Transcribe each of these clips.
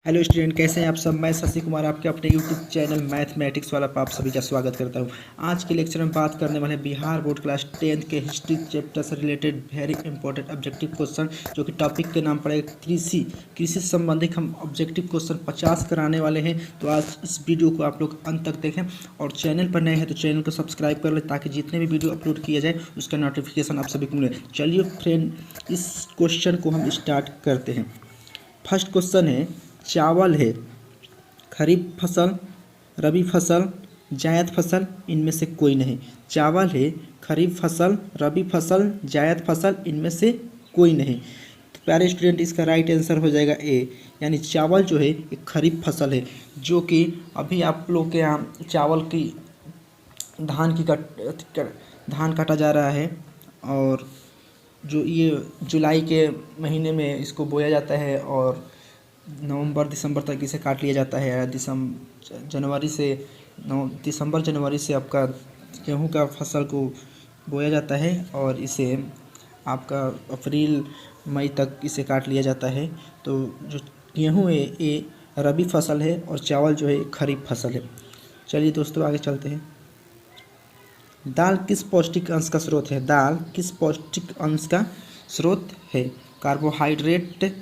Hello student, कैसे हैं आप सब। मैं शशि कुमार आपके अपने यूट्यूब चैनल मैथमेटिक्स वाला पर आप सभी का स्वागत करता हूं। आज के लेक्चर में बात करने वाले हैं बिहार बोर्ड क्लास 10 के हिस्ट्री चैप्टर से related very important objective question, जो कि टॉपिक के नाम पड़ेगा कृषि। कृषि से संबंधित हम ऑब्जेक्टिव क्वेश्चन 50 कराने वाले हैं। तो आज इस वीडियो को आप लोग अंत तक देखें और चैनल पर नए हैं तो चैनल को सब्सक्राइब कर लें, ताकि जितने भी वीडियो अपलोड किया जाए उसका नोटिफिकेशन आप सभी को मिले। चलिए फ्रेंड, इस क्वेश्चन को हम स्टार्ट करते हैं। फर्स्ट क्वेश्चन है, चावल है खरीफ फसल, रबी फसल, जायद फसल, इनमें से कोई नहीं। चावल है खरीफ फसल, रबी फसल, जायद फसल, इनमें से कोई नहीं। तो प्यारे स्टूडेंट, इसका राइट आंसर हो जाएगा ए, यानी चावल जो है एक खरीफ फसल है, जो कि अभी आप लोग के यहाँ चावल की धान काटा जा रहा है। और जो ये जुलाई के महीने में इसको बोया जाता है और नवंबर दिसंबर तक इसे काट लिया जाता है। दिसंबर जनवरी से आपका गेहूं का फसल को बोया जाता है और इसे आपका अप्रैल मई तक इसे काट लिया जाता है। तो जो गेहूं है ये रबी फसल है और चावल जो है खरीफ फसल है। चलिए दोस्तों, आगे चलते हैं। दाल किस पौष्टिक अंश का स्रोत है? दाल किस पौष्टिक अंश का स्रोत है? कार्बोहाइड्रेट,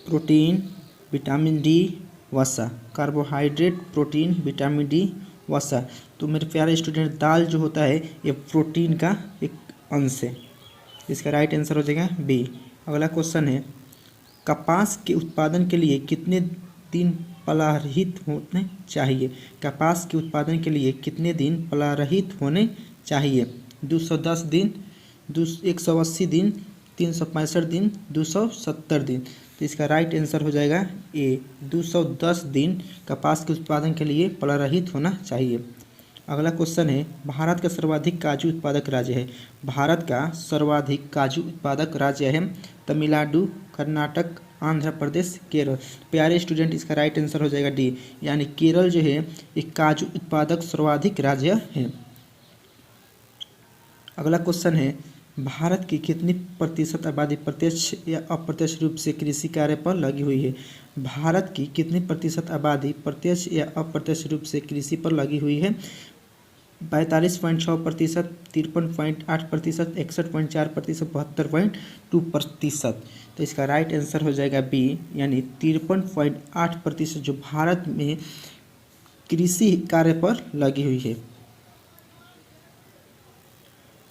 प्रोटीन, विटामिन डी, वसा। कार्बोहाइड्रेट, प्रोटीन, विटामिन डी, वसा। तो मेरे प्यारे स्टूडेंट, दाल जो होता है ये प्रोटीन का एक अंश है। इसका राइट आंसर हो जाएगा बी। अगला क्वेश्चन है, कपास के उत्पादन के लिए कितने दिन पलारहित होने चाहिए? कपास के उत्पादन के लिए कितने दिन पलारहित होने चाहिए? 210 दिन, 180 दिन, 365 दिन, 270 दिन। तो इसका राइट आंसर हो जाएगा ए, 210 दिन कपास के उत्पादन के लिए पलारहित होना चाहिए। अगला क्वेश्चन है, भारत का सर्वाधिक काजू उत्पादक राज्य है? भारत का सर्वाधिक काजू उत्पादक राज्य है तमिलनाडु, कर्नाटक, आंध्र प्रदेश, केरल। प्यारे स्टूडेंट, इसका राइट आंसर हो जाएगा डी, यानी केरल जो है एक काजू उत्पादक सर्वाधिक राज्य है। अगला क्वेश्चन है, भारत की कितनी प्रतिशत आबादी प्रत्यक्ष या अप्रत्यक्ष रूप से कृषि कार्य पर लगी हुई है? भारत की कितनी प्रतिशत आबादी प्रत्यक्ष या अप्रत्यक्ष रूप से कृषि पर लगी हुई है? 42.6%, 53.8%, 61.4%, 72.2%। तो इसका राइट आंसर हो जाएगा बी, यानी 53.8% जो भारत में कृषि कार्य पर लगी हुई है।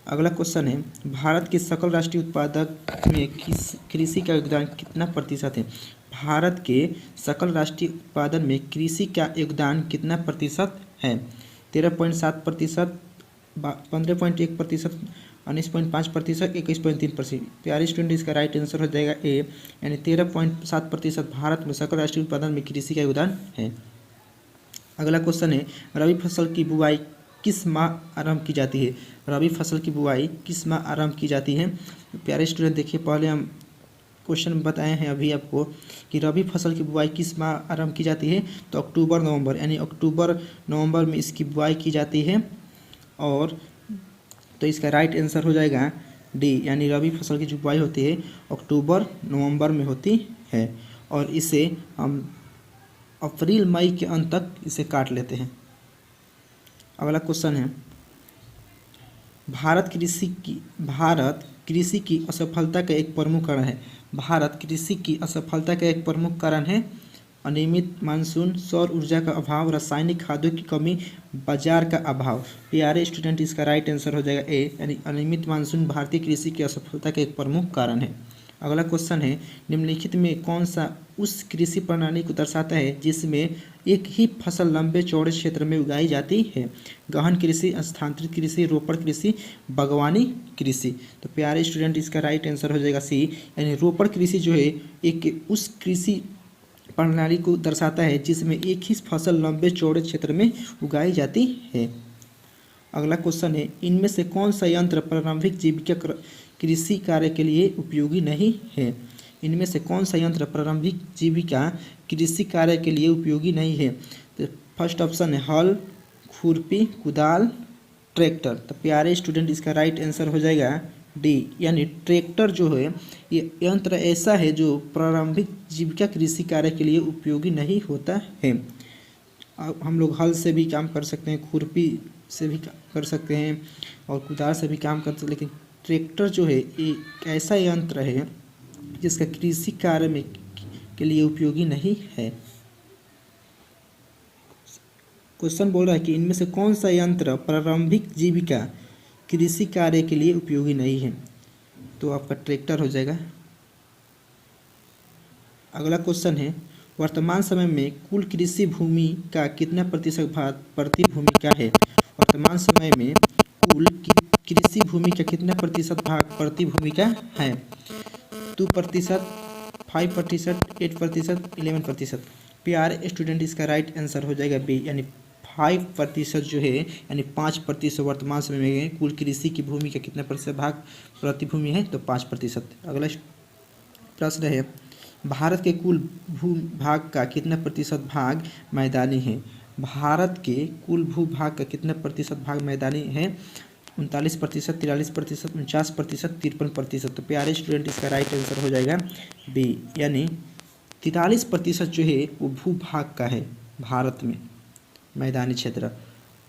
अगला क्वेश्चन है, भारत के सकल राष्ट्रीय उत्पादक में कृषि का योगदान कितना प्रतिशत है? भारत के सकल राष्ट्रीय उत्पादन में कृषि का योगदान कितना प्रतिशत है? 13.7%, 15.1%, 19.5%, 21.3%। प्यारे स्टूडेंट, इसका राइट आंसर हो जाएगा ए, यानी 13.7% भारत में सकल राष्ट्रीय उत्पादन में कृषि का योगदान है। अगला क्वेश्चन है, रबी फसल की बुआई किस माह आरंभ की जाती है? रबी फसल की बुआई किस माह आरंभ की जाती है? प्यारे स्टूडेंट देखिए, पहले हम क्वेश्चन बताए हैं अभी आपको कि रबी फसल की बुआई किस माह आरंभ की जाती है। तो अक्टूबर नवंबर, यानी अक्टूबर नवंबर में इसकी बुआई की जाती है। और तो इसका राइट आंसर हो जाएगा डी, यानी रबी फसल की जो बुआई होती है अक्टूबर नवंबर में होती है और इसे हम अप्रैल मई के अंत तक इसे काट लेते हैं। अगला क्वेश्चन है, भारत कृषि की असफलता का एक प्रमुख कारण है? भारत कृषि की असफलता का एक प्रमुख कारण है अनियमित मानसून, सौर ऊर्जा का अभाव, रासायनिक खादों की कमी, बाजार का अभाव। प्यारे स्टूडेंट, इसका राइट आंसर हो जाएगा ए, यानी अनियमित मानसून भारतीय कृषि की असफलता का एक प्रमुख कारण है। अगला क्वेश्चन है, निम्नलिखित में कौन सा उस कृषि प्रणाली को दर्शाता है जिसमें एक ही फसल लंबे चौड़े क्षेत्र में उगाई जाती है? गहन कृषि, स्थानांतरित कृषि, रोपड़ कृषि, बागवानी कृषि। तो प्यारे स्टूडेंट, इसका राइट आंसर हो जाएगा सी, यानी रोपड़ कृषि जो है एक उस कृषि प्रणाली को दर्शाता है जिसमें एक ही फसल लंबे चौड़े क्षेत्र में उगाई जाती है। अगला क्वेश्चन है, इनमें से कौन सा यंत्र प्रारंभिक जीविका कृषि कार्य के लिए उपयोगी नहीं है? इनमें से कौन सा यंत्र प्रारंभिक जीविका कृषि कार्य के लिए उपयोगी नहीं है? तो फर्स्ट ऑप्शन है हल, खुरपी, कुदाल, ट्रैक्टर। तो प्यारे स्टूडेंट, इसका राइट आंसर हो जाएगा डी यानी ट्रैक्टर जो है ये यंत्र ऐसा है जो प्रारंभिक जीविका कृषि कार्य के लिए उपयोगी नहीं होता है। अब हम लोग हल से भी काम कर सकते हैं, खुरपी से भी काम कर सकते हैं और कुदाल से भी काम कर सकते हैं, लेकिन ट्रैक्टर जो है एक ऐसा यंत्र है जिसका कृषि कार्य में के लिए उपयोगी नहीं है। क्वेश्चन बोल रहा है कि इनमें से कौन सा यंत्र प्रारंभिक जीविका कृषि कार्य के लिए उपयोगी नहीं है, तो आपका ट्रैक्टर हो जाएगा। अगला क्वेश्चन है वर्तमान समय में कुल कृषि भूमि का कितना प्रतिशत भाग प्रति भूमि का है। वर्तमान समय में कुल कृषि भूमि का कितना प्रतिशत भाग प्रति भूमि का है। 2%, 5%, 8%, 11%। प्यारे स्टूडेंट इसका राइट आंसर हो जाएगा बी यानी 5% जो है यानी 5% वर्तमान समय में कुल कृषि की भूमि का कितना प्रतिशत भाग प्रति भूमि है, तो 5%। अगला प्रश्न है भारत के कुल भूभाग का कितना प्रतिशत भाग मैदानी है। भारत के कुल भूभाग का कितना प्रतिशत भाग मैदानी है। 39%, 43%, 49%, 53%। तो प्यारे स्टूडेंट इसका राइट आंसर हो जाएगा बी यानी 43% जो है वो भूभाग का है भारत में, मैदानी क्षेत्र।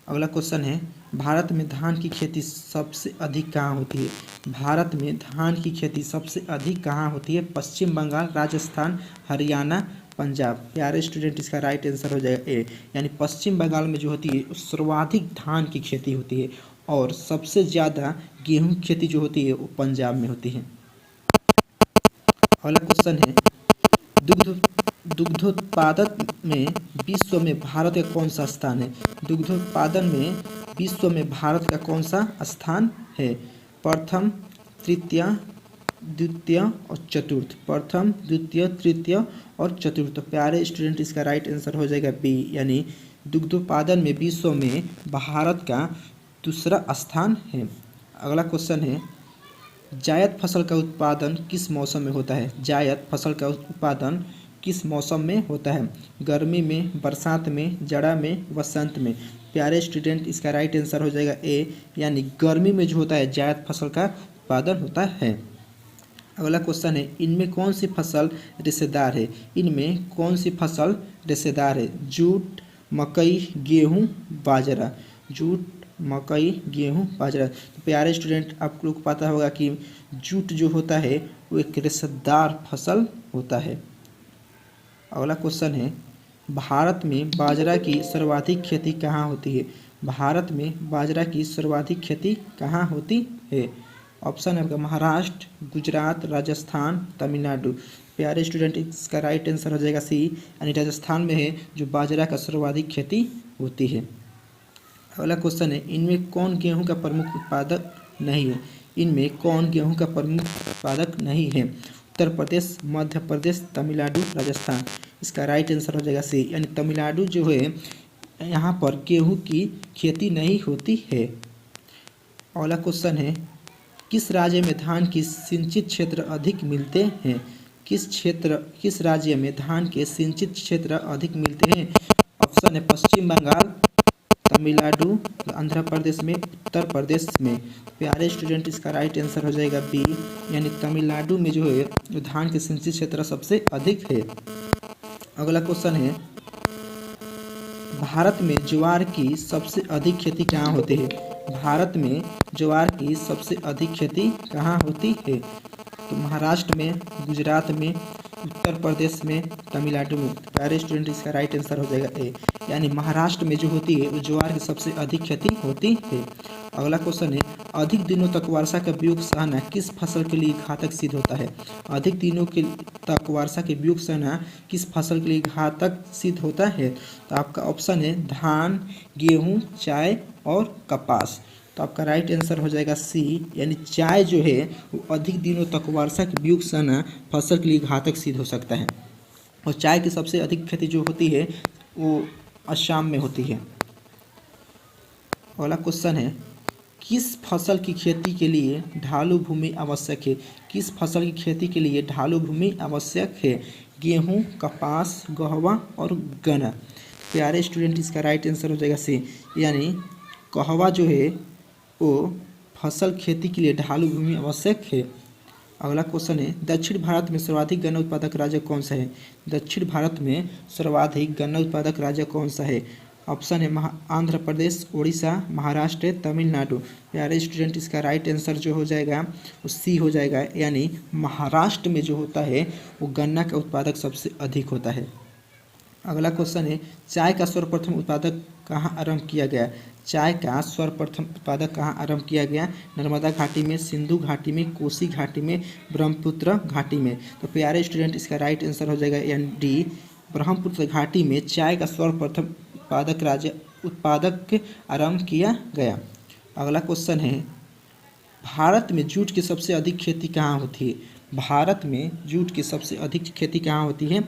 अगला क्वेश्चन है भारत में धान की खेती सबसे अधिक कहाँ होती है। भारत में धान की खेती सबसे अधिक कहाँ होती है। पश्चिम बंगाल, राजस्थान, हरियाणा, पंजाब। प्यारे स्टूडेंट इसका राइट आंसर हो जाएगा ए यानी पश्चिम बंगाल में जो होती है सर्वाधिक धान की खेती होती है और सबसे ज़्यादा गेहूं की खेती जो होती है वो पंजाब में होती है। अगला क्वेश्चन है दुग्धोत्पादन में विश्व में भारत का कौन सा स्थान है। दुग्धोत्पादन में विश्व में भारत का कौन सा स्थान है। प्रथम, तृतीय, द्वितीय और चतुर्थ। प्रथम, द्वितीय, तृतीय और चतुर्थ। तो प्यारे स्टूडेंट इसका राइट आंसर हो जाएगा बी यानी दुग्धोत्पादन में विश्व में भारत का दूसरा स्थान है। अगला क्वेश्चन है जायद फसल का उत्पादन किस मौसम में होता है। जायद फसल का उत्पादन किस मौसम में होता है। गर्मी में, बरसात में, जाड़ा में, वसंत में। प्यारे स्टूडेंट इसका राइट आंसर हो जाएगा ए यानी गर्मी में जो होता है जायद फसल का उत्पादन होता है। अगला क्वेश्चन है इनमें कौन सी फसल रेशेदार है। इनमें कौन सी फसल रेशेदार है। जूट, मकई, गेहूँ, बाजरा। जूट, मकई, गेहूँ, बाजरा। तो प्यारे स्टूडेंट आप लोग को पता होगा कि जूट जो होता है वो एक रेशेदार फसल होता है। अगला क्वेश्चन है भारत में बाजरा की सर्वाधिक खेती कहाँ होती है। भारत में बाजरा की सर्वाधिक खेती कहाँ होती है। ऑप्शन है आपका महाराष्ट्र, गुजरात, राजस्थान, तमिलनाडु। प्यारे स्टूडेंट इसका राइट आंसर हो जाएगा सी यानी राजस्थान में है जो बाजरा का सर्वाधिक खेती होती है। अगला क्वेश्चन है इनमें कौन गेहूं का प्रमुख उत्पादक नहीं है। इनमें कौन गेहूं का प्रमुख उत्पादक नहीं है। उत्तर प्रदेश, मध्य प्रदेश, तमिलनाडु, राजस्थान। इसका राइट आंसर हो जाएगा सी यानी तमिलनाडु जो है यहाँ पर गेहूं की खेती नहीं होती है। अगला क्वेश्चन है किस राज्य में धान की सिंचित क्षेत्र अधिक मिलते हैं। किस राज्य में धान के सिंचित क्षेत्र अधिक मिलते हैं। ऑप्शन है पश्चिम बंगाल, तमिलनाडु, आंध्र प्रदेश में, उत्तर प्रदेश में। प्यारे स्टूडेंट इसका राइट आंसर हो जाएगा बी यानी तमिलनाडु में जो है धान के सिंचित क्षेत्र सबसे अधिक है। अगला क्वेश्चन है भारत में ज्वार की सबसे अधिक खेती कहाँ होती है। भारत में ज्वार की सबसे अधिक खेती कहाँ होती है। तो महाराष्ट्र में, गुजरात में, उत्तर प्रदेश में, तमिलनाडु में। प्यारे स्टूडेंट इसका राइट आंसर हो जाएगा ए यानी महाराष्ट्र में जो होती है वो ज्वार की सबसे अधिक खेती होती है। अगला क्वेश्चन है अधिक दिनों तक वर्षा का वियोग सहना किस फसल के लिए घातक सिद्ध होता है। अधिक दिनों तक वर्षा के वियोग सहना किस फसल के लिए घातक सिद्ध होता है। तो आपका ऑप्शन है धान, गेहूँ, चाय और कपास। तो आपका राइट आंसर हो जाएगा सी यानी चाय जो है वो अधिक दिनों तक वर्षा के वियोग सहना फसल के लिए घातक सिद्ध हो सकता है और चाय की सबसे अधिक खेती जो होती है वो असम में होती है। अगला क्वेश्चन है किस फसल की खेती के लिए ढालू भूमि आवश्यक है। किस फसल की खेती के लिए ढालू भूमि आवश्यक है। गेहूँ, कपास, गहवा और गन्ना। प्यारे स्टूडेंट इसका राइट आंसर हो जाएगा सी यानी कहवा जो है वो फसल खेती के लिए ढालू भूमि आवश्यक है। अगला क्वेश्चन है दक्षिण भारत में सर्वाधिक गन्ना उत्पादक राज्य कौन सा है। दक्षिण भारत में सर्वाधिक गन्ना उत्पादक राज्य कौन सा है। ऑप्शन है आंध्र प्रदेश, उड़ीसा, महाराष्ट्र, तमिलनाडु। प्यारे स्टूडेंट इसका राइट आंसर जो हो जाएगा वो सी हो जाएगा, यानी महाराष्ट्र में जो होता है वो गन्ना का उत्पादक सबसे अधिक होता है। अगला क्वेश्चन है चाय का सर्वप्रथम उत्पादक कहाँ आरंभ किया गया। चाय का सर्वप्रथम उत्पादक कहाँ आरंभ किया गया। नर्मदा घाटी में, सिंधु घाटी में, कोसी घाटी में, ब्रह्मपुत्र घाटी में। तो प्यारे स्टूडेंट इसका राइट आंसर हो जाएगा यानी डी, ब्रह्मपुत्र घाटी में चाय का सर्वप्रथम उत्पादक आरंभ किया गया। अगला क्वेश्चन है भारत में जूट की सबसे अधिक खेती कहाँ होती है। भारत में जूट की सबसे अधिक खेती कहाँ होती है।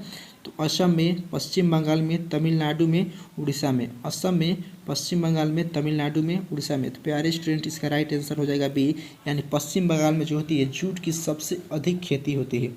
तो असम में, पश्चिम बंगाल में, तमिलनाडु में, उड़ीसा में। असम में, पश्चिम बंगाल में, तमिलनाडु में, उड़ीसा में। तो प्यारे स्टूडेंट इसका राइट आंसर हो जाएगा बी, यानी पश्चिम बंगाल में जो होती है जूट की सबसे अधिक खेती होती है।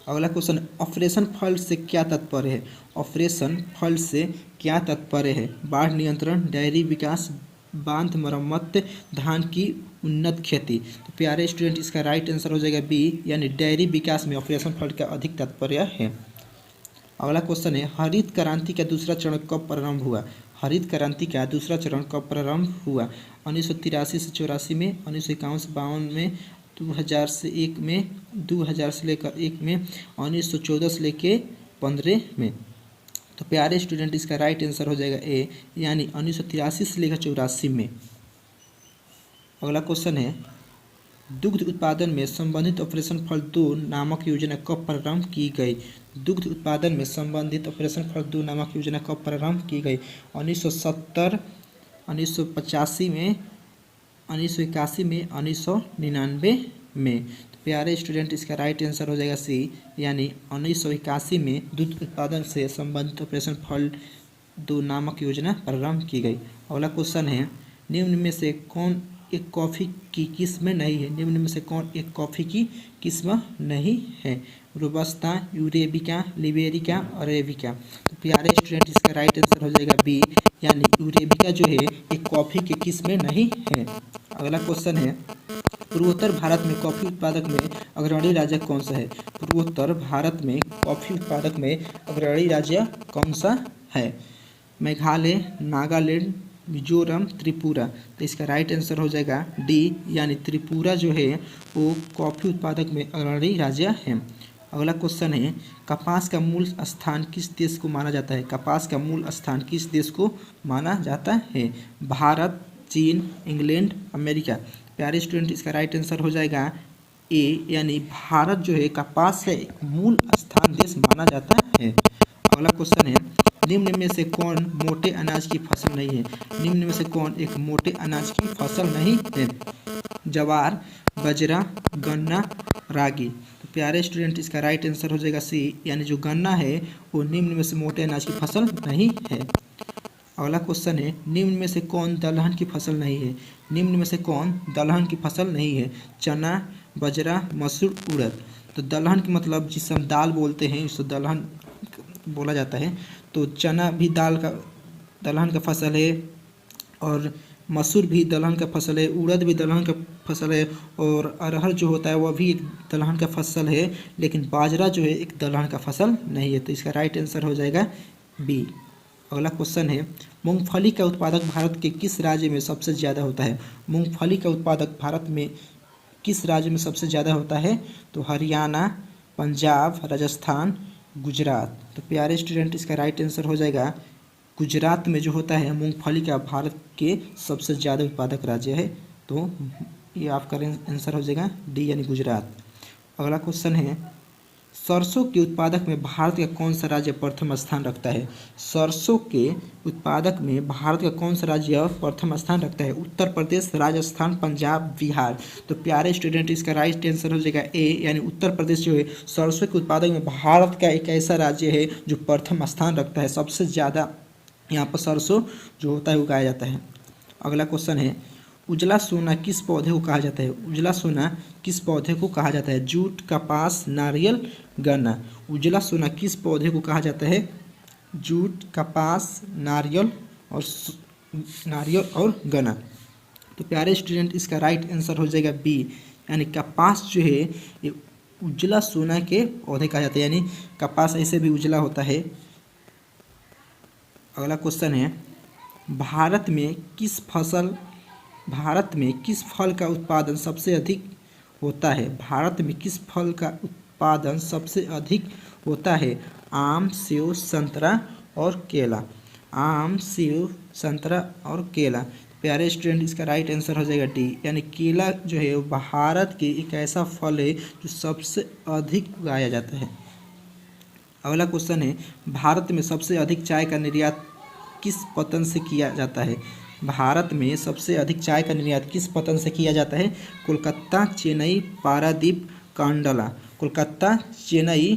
अगला क्वेश्चन ऑपरेशन फ्लड से क्या तात्पर्य है। ऑपरेशन फ्लड से क्या तात्पर्य है। बाढ़ नियंत्रण, डेयरी विकास, बांध मरम्मत, धान की उन्नत खेती। तो प्यारे स्टूडेंट इसका राइट आंसर हो जाएगा बी, यानी डेयरी विकास में ऑपरेशन फ्लड का अधिक तात्पर्य है। अगला क्वेश्चन है हरित क्रांति का दूसरा चरण कब प्रारंभ हुआ। हरित क्रांति का दूसरा चरण कब प्रारंभ हुआ। 1983 से 84 में, 1951 से 52 में, 2000 से 1 में, 2000 से लेकर 1 में, 1914 से लेकर 15 में। तो प्यारे स्टूडेंट इसका राइट आंसर हो जाएगा ए, यानी 1983 से लेकर 84 में। अगला क्वेश्चन है दुग्ध उत्पादन में संबंधित ऑपरेशन फ्लड 2 नामक योजना कब प्रारंभ की गई। दुग्ध उत्पादन में संबंधित ऑपरेशन फ्लड 2 नामक योजना कब प्रारंभ की गई। 1970, 1985 में, 1981 में, 1999 में। तो प्यारे स्टूडेंट इसका राइट आंसर हो जाएगा सी, यानी 1981 में दुग्ध उत्पादन से संबंधित ऑपरेशन फ्लड 2 नामक योजना प्रारंभ की गई। अगला क्वेश्चन है निम्न में से कौन एक कॉफ़ी की किस्म नहीं है। निम्न में से कौन एक कॉफ़ी की किस्म नहीं है। रोबस्ता, यूरेबिका, लिबेरिका, अरेबिका। तो प्यारे स्टूडेंट इसका राइट आंसर हो जाएगा बी, यानी यूरेबिका जो है एक कॉफ़ी की किस्म नहीं है। अगला क्वेश्चन है पूर्वोत्तर भारत में कॉफ़ी उत्पादक में अग्रणी राज्य कौन सा है। पूर्वोत्तर भारत में कॉफ़ी उत्पादक में अग्रणी राज्य कौन सा है। मेघालय, नागालैंड, मिजोरम, त्रिपुरा। तो इसका राइट आंसर हो जाएगा डी, यानी त्रिपुरा जो है वो कॉफ़ी उत्पादक में अग्रणी राज्य है। अगला क्वेश्चन है कपास का मूल स्थान किस देश को माना जाता है। कपास का मूल स्थान किस देश को माना जाता है। भारत, चीन, इंग्लैंड, अमेरिका। प्यारे स्टूडेंट इसका राइट आंसर हो जाएगा ए, यानी भारत जो है कपास का एक मूल स्थान देश माना जाता है। अगला क्वेश्चन है निम्न में से कौन मोटे अनाज की फसल नहीं है। निम्न में से कौन एक मोटे अनाज की फसल नहीं है। ज्वार, बाजरा, गन्ना, रागी। तो प्यारे स्टूडेंट इसका राइट आंसर हो जाएगा सी, यानी जो गन्ना है वो निम्न में से मोटे अनाज की फसल नहीं है। अगला क्वेश्चन है निम्न में से कौन दलहन की फसल नहीं है। निम्न में से कौन दलहन की फसल नहीं है। चना, बाजरा, मसूर, उड़द। तो दलहन के मतलब जिसे हम दाल बोलते हैं उसको दलहन बोला जाता है। तो चना भी दलहन का फसल है, और मसूर भी दलहन का फसल है, उड़द भी दलहन का फसल है, और अरहर जो होता है वह भी एक दलहन का फसल है, लेकिन बाजरा जो है एक दलहन का फसल नहीं है। तो इसका राइट आंसर हो जाएगा बी। अगला क्वेश्चन है मूंगफली का उत्पादक भारत के किस राज्य में सबसे ज़्यादा होता है। मूंगफली का उत्पादक भारत में किस राज्य में सबसे ज़्यादा होता है। तो हरियाणा, पंजाब, राजस्थान, गुजरात। तो प्यारे स्टूडेंट इसका राइट आंसर हो जाएगा गुजरात में जो होता है मूंगफली का भारत के सबसे ज़्यादा उत्पादक राज्य है। तो ये आपका आंसर हो जाएगा डी, यानी गुजरात। अगला क्वेश्चन है सरसों के उत्पादक में भारत का कौन सा राज्य प्रथम स्थान रखता है। सरसों के उत्पादक में भारत का कौन सा राज्य प्रथम स्थान रखता है। उत्तर प्रदेश, राजस्थान, पंजाब, बिहार। तो प्यारे स्टूडेंट इसका राइट आंसर हो जाएगा ए, यानी उत्तर प्रदेश जो है सरसों के उत्पादक में भारत का एक ऐसा राज्य है जो प्रथम स्थान रखता है। सबसे ज़्यादा यहाँ पर सरसों जो होता है उगाया जाता है। अगला क्वेश्चन है उजला सोना किस पौधे को कहा जाता है। उजला सोना किस पौधे को कहा जाता है। जूट, कपास, नारियल, गन्ना। उजला सोना किस पौधे को कहा जाता है। जूट, कपास, नारियल और गन्ना। तो प्यारे स्टूडेंट इसका राइट आंसर हो जाएगा बी, यानी कपास जो है ये उजला सोना के पौधे कहा जाता है, यानी कपास ऐसे भी उजला होता है। अगला क्वेश्चन है, भारत में किस फल का उत्पादन सबसे अधिक होता है? भारत में किस फल का उत्पादन सबसे अधिक होता है? आम, सेब, संतरा और केला। आम, सेब, संतरा और केला। प्यारे स्टूडेंट इसका राइट आंसर हो जाएगा डी, यानी केला जो है वो भारत के एक ऐसा फल है जो सबसे अधिक उगाया जाता है। अगला क्वेश्चन है, भारत में सबसे अधिक चाय का निर्यात किस पतन से किया जाता है? भारत में सबसे अधिक चाय का निर्यात किस पतन से किया जाता है? कोलकाता, चेन्नई, पारादीप, कांडला। कोलकाता, चेन्नई,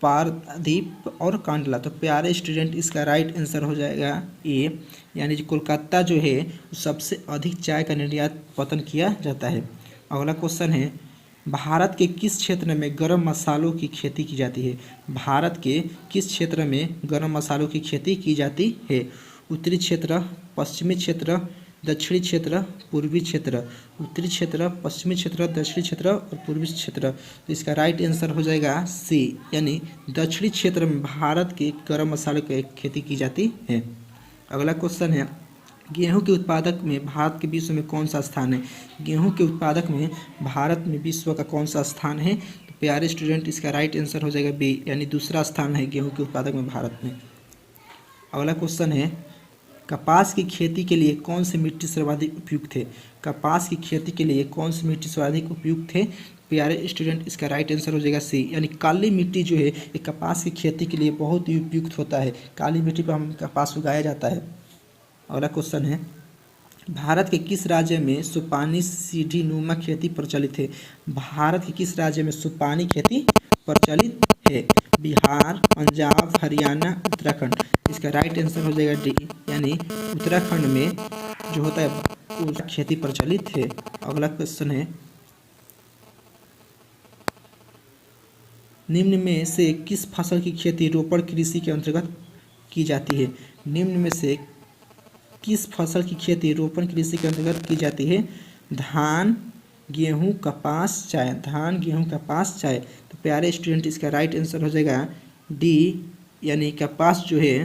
पारादीप और कांडला। तो प्यारे स्टूडेंट इसका राइट आंसर हो जाएगा ए, यानी कोलकाता जो है सबसे अधिक चाय का निर्यात पतन किया जाता है। अगला क्वेश्चन है, भारत के किस क्षेत्र में गरम मसालों की खेती की जाती है? भारत के किस क्षेत्र में गरम मसालों की खेती की जाती है? उत्तरी क्षेत्र, पश्चिमी क्षेत्र, दक्षिणी क्षेत्र, पूर्वी क्षेत्र। उत्तरी क्षेत्र, पश्चिमी क्षेत्र, दक्षिणी क्षेत्र और पूर्वी क्षेत्र। तो इसका राइट आंसर हो जाएगा सी, यानी दक्षिणी क्षेत्र में भारत के गरम मसाले की खेती की जाती है। अगला क्वेश्चन है, गेहूं के उत्पादक में भारत के विश्व में कौन सा स्थान है? गेहूं के उत्पादक में भारत में विश्व का कौन सा स्थान है? तो प्यारे स्टूडेंट इसका राइट आंसर हो जाएगा बी, यानी दूसरा स्थान है गेहूं के उत्पादक में भारत में। अगला क्वेश्चन है, कपास की खेती के लिए कौन सी मिट्टी सर्वाधिक उपयुक्त है? कपास की खेती के लिए कौन सी मिट्टी सर्वाधिक उपयुक्त है? प्यारे स्टूडेंट इसका राइट आंसर हो जाएगा सी, यानी काली मिट्टी जो है ये कपास की खेती के लिए बहुत ही उपयुक्त होता है। काली मिट्टी पर हम कपास उगाया जाता है। अगला क्वेश्चन है, भारत के किस राज्य में सुपानी सीढ़ी नुमा खेती प्रचलित है? भारत के किस राज्य में सुपानी खेती प्रचलित है? बिहार, पंजाब, हरियाणा, उत्तराखंड। इसका राइट आंसर हो जाएगा डी, यानी उत्तराखंड में जो होता है वो खेती प्रचलित है। अगला क्वेश्चन है, निम्न में से किस फसल की खेती रोपण कृषि के अंतर्गत की जाती है? निम्न में से किस फसल की खेती रोपण कृषि के अंतर्गत की जाती है? धान, गेहूं, कपास, चाय। धान, गेहूं, कपास, चाय। तो प्यारे स्टूडेंट इसका राइट आंसर हो जाएगा डी, यानी कपास जो है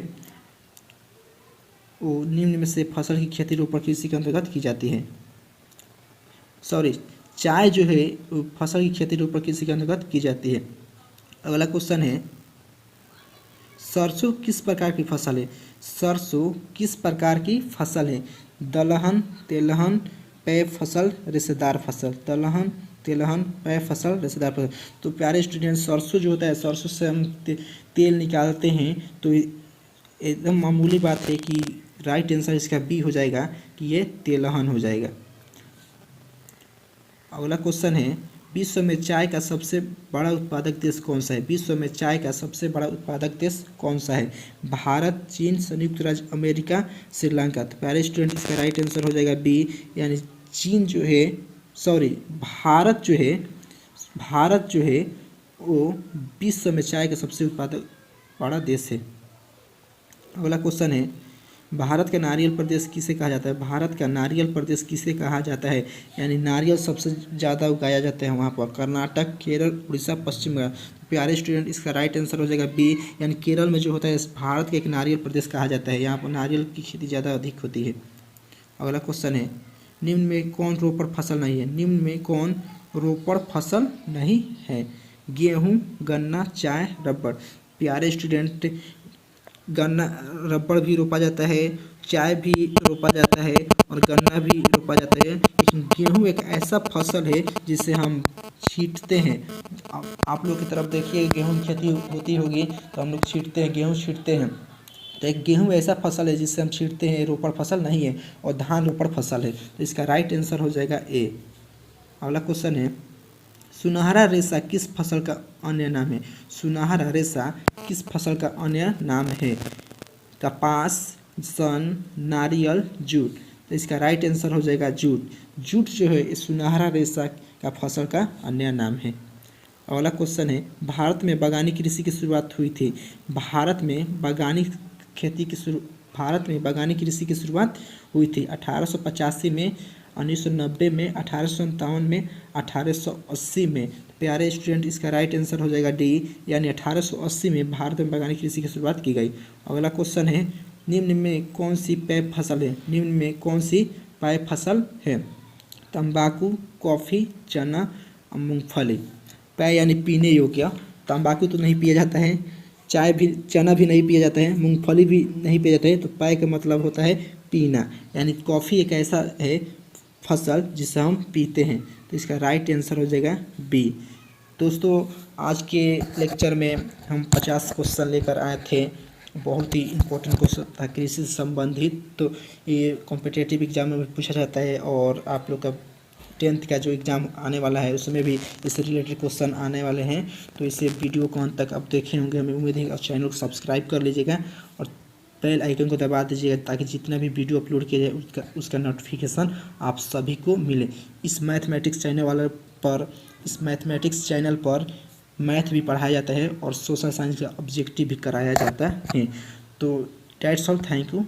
वो निम्न में से फसल की खेती रोपण कृषि के अंतर्गत की जाती है। सॉरी, चाय जो है वो फसल की खेती रोपण कृषि के अंतर्गत की जाती है। अगला क्वेश्चन है, सरसों किस प्रकार की फसल है? सरसों किस प्रकार की फसल है? दलहन, तेलहन, पै फसल, रेशेदार फसल। दलहन, तेलहन, पै फसल, रेशेदार फसल। तो प्यारे स्टूडेंट सरसों जो होता है, सरसों से हम तेल निकालते हैं, तो एकदम मामूली बात है कि राइट आंसर इसका बी हो जाएगा कि ये तेलहन हो जाएगा। अगला क्वेश्चन है, विश्व में चाय का सबसे बड़ा उत्पादक देश कौन सा है? विश्व में चाय का सबसे बड़ा उत्पादक देश कौन सा है? भारत, चीन, संयुक्त राज्य अमेरिका, श्रीलंका। तो प्यारे स्टूडेंट इसका राइट आंसर हो जाएगा बी, यानी चीन जो है भारत जो है वो विश्व में चाय का सबसे उत्पादक बड़ा देश है। अगला क्वेश्चन है, भारत का नारियल प्रदेश किसे कहा जाता है? भारत का नारियल प्रदेश किसे कहा जाता है? यानी नारियल सबसे ज़्यादा उगाया जाता है वहाँ पर। कर्नाटक, केरल, उड़ीसा, पश्चिम बंगाल। प्यारे स्टूडेंट इसका राइट आंसर हो जाएगा बी, यानी केरल में जो होता है भारत का एक नारियल प्रदेश कहा जाता है। यहाँ पर नारियल की खेती ज़्यादा अधिक होती है। अगला क्वेश्चन है, निम्न में कौन रोपण फसल नहीं है? निम्न में कौन रोपण फसल नहीं है? गेहूँ, गन्ना, चाय, रबड़। प्यारे स्टूडेंट गन्ना, रबड़ भी रोपा जाता है, चाय भी रोपा जाता है और गन्ना भी रोपा जाता है, लेकिन गेहूं एक ऐसा फसल है जिसे हम छींटते हैं। आप लोग की तरफ देखिए गेहूं की खेती होती होगी तो हम लोग छींटते हैं, गेहूं छींटते हैं। तो एक गेहूं ऐसा फसल है जिससे हम छींटते हैं, रोपण फसल नहीं है। और धान रोपण फसल है। तो इसका राइट आंसर हो जाएगा ए। अगला क्वेश्चन है, सुनहरा रेशा किस फसल का अन्य नाम है? सुनहरा रेशा किस फसल का अन्य नाम है? कपास, सन, नारियल, जूट। तो इसका राइट आंसर हो जाएगा जूट। जूट जो है इस सुनहरा रेशा का फसल का अन्य नाम है। अगला क्वेश्चन है, भारत में बागानी कृषि की शुरुआत हुई थी। भारत में बागानी कृषि की शुरुआत हुई थी 1885 में 1990 में, 1857 में, 1880 में। प्यारे स्टूडेंट, इसका राइट आंसर हो जाएगा डी, यानी 1880 में भारत में बागवानी कृषि की शुरुआत की गई। अगला क्वेश्चन है, निम्न में कौन सी पेय फसल है? निम्न में कौन सी पेय फसल है? तंबाकू, कॉफ़ी, चना, मूंगफली। पेय यानी पीने योग्य। तंबाकू तो नहीं पिया जाता है, चाय भी, चना भी नहीं पिया जाता है, मूंगफली भी नहीं पिया जाता है, तो पेय का मतलब होता है पीना, यानी कॉफ़ी एक ऐसा है फसल जिसे हम पीते हैं, तो इसका राइट आंसर हो जाएगा बी। दोस्तों, आज के लेक्चर में हम 50 क्वेश्चन लेकर आए थे। बहुत ही इम्पोर्टेंट क्वेश्चन था कृषि से संबंधित, तो ये कॉम्पिटिटिव एग्जाम में पूछा जाता है, और आप लोग का 10th का जो एग्ज़ाम आने वाला है उसमें भी इससे रिलेटेड क्वेश्चन आने वाले हैं। तो इसे वीडियो को अंत तक आप देखे होंगे, हमें उम्मीद है। और चैनल को सब्सक्राइब कर लीजिएगा और बेल आइकन को दबा दीजिएगा, ताकि जितना भी वीडियो अपलोड किया जाए उसका नोटिफिकेशन आप सभी को मिले। इस मैथमेटिक्स चैनल पर मैथ भी पढ़ाया जाता है और सोशल साइंस का ऑब्जेक्टिव भी कराया जाता है। तो दैट्स ऑल, थैंक यू।